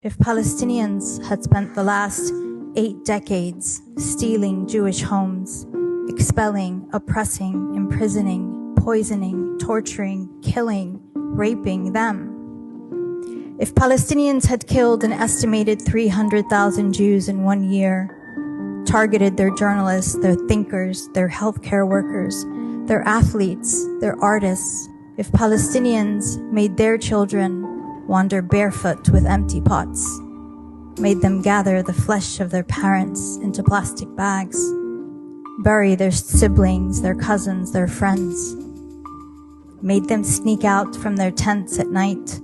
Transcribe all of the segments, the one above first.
If Palestinians had spent the last 8 decades stealing Jewish homes, expelling, oppressing, imprisoning, poisoning, torturing, killing, raping them, if Palestinians had killed an estimated 300,000 Jews in 1 year, targeted their journalists, their thinkers, their healthcare workers, their athletes, their artists, if Palestinians made their children wander barefoot with empty pots, made them gather the flesh of their parents into plastic bags, bury their siblings, their cousins, their friends, made them sneak out from their tents at night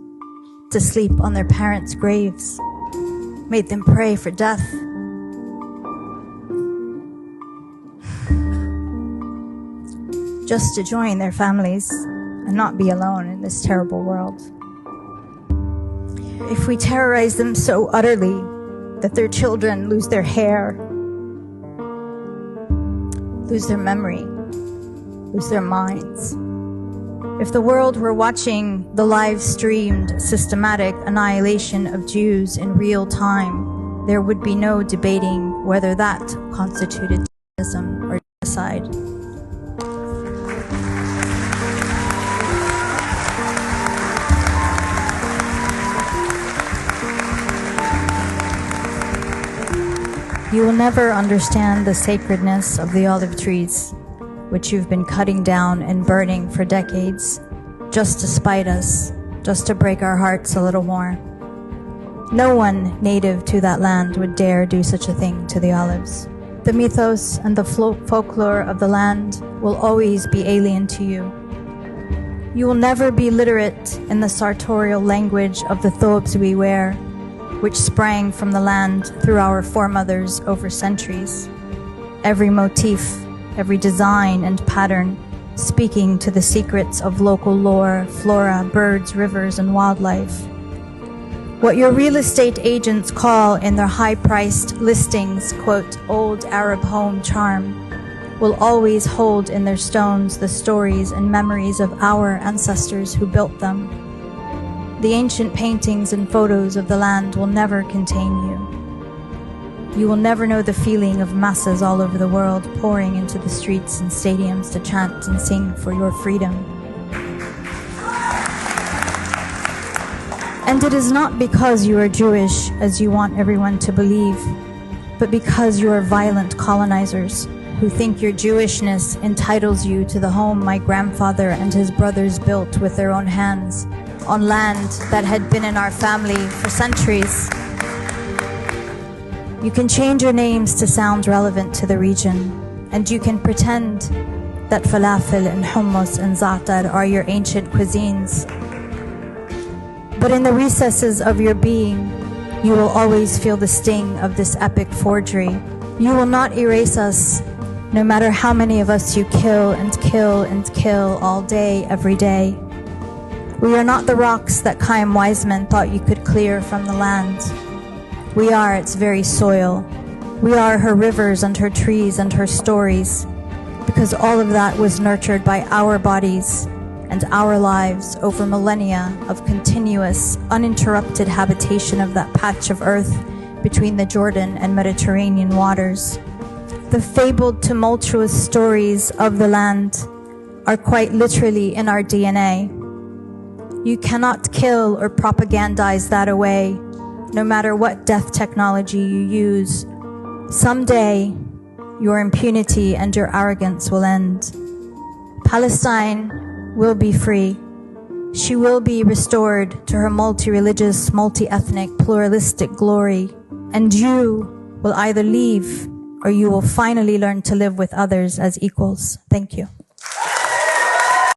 to sleep on their parents' graves, made them pray for death, just to join their families and not be alone in this terrible world. If we terrorize them so utterly that their children lose their hair, lose their memory, lose their minds, if the world were watching the live-streamed systematic annihilation of Jews in real time, there would be no debating whether that constituted terrorism or genocide. You will never understand the sacredness of the olive trees, which you've been cutting down and burning for decades, just to spite us, just to break our hearts a little more. No one native to that land would dare do such a thing to the olives. The mythos and the folklore of the land will always be alien to you. You will never be literate in the sartorial language of the thobes we wear, which sprang from the land through our foremothers over centuries. Every motif, every design and pattern speaking to the secrets of local lore, flora, birds, rivers, and wildlife. What your real estate agents call in their high-priced listings, quote, old Arab home charm, will always hold in their stones the stories and memories of our ancestors who built them. The ancient paintings and photos of the land will never contain you. You will never know the feeling of masses all over the world pouring into the streets and stadiums to chant and sing for your freedom. And it is not because you are Jewish, as you want everyone to believe, but because you are violent colonizers who think your Jewishness entitles you to the home my grandfather and his brothers built with their own hands, on land that had been in our family for centuries. You can change your names to sound relevant to the region, and you can pretend that falafel and hummus and za'atar are your ancient cuisines. But in the recesses of your being, you will always feel the sting of this epic forgery. You will not erase us, no matter how many of us you kill and kill and kill all day, every day. We are not the rocks that Chaim Weizmann thought you could clear from the land. We are its very soil. We are her rivers and her trees and her stories, because all of that was nurtured by our bodies and our lives over millennia of continuous, uninterrupted habitation of that patch of earth between the Jordan and Mediterranean waters. The fabled, tumultuous stories of the land are quite literally in our DNA. You cannot kill or propagandize that away, no matter what death technology you use. Someday, your impunity and your arrogance will end. Palestine will be free. She will be restored to her multi-religious, multi-ethnic, pluralistic glory. And you will either leave or you will finally learn to live with others as equals. Thank you.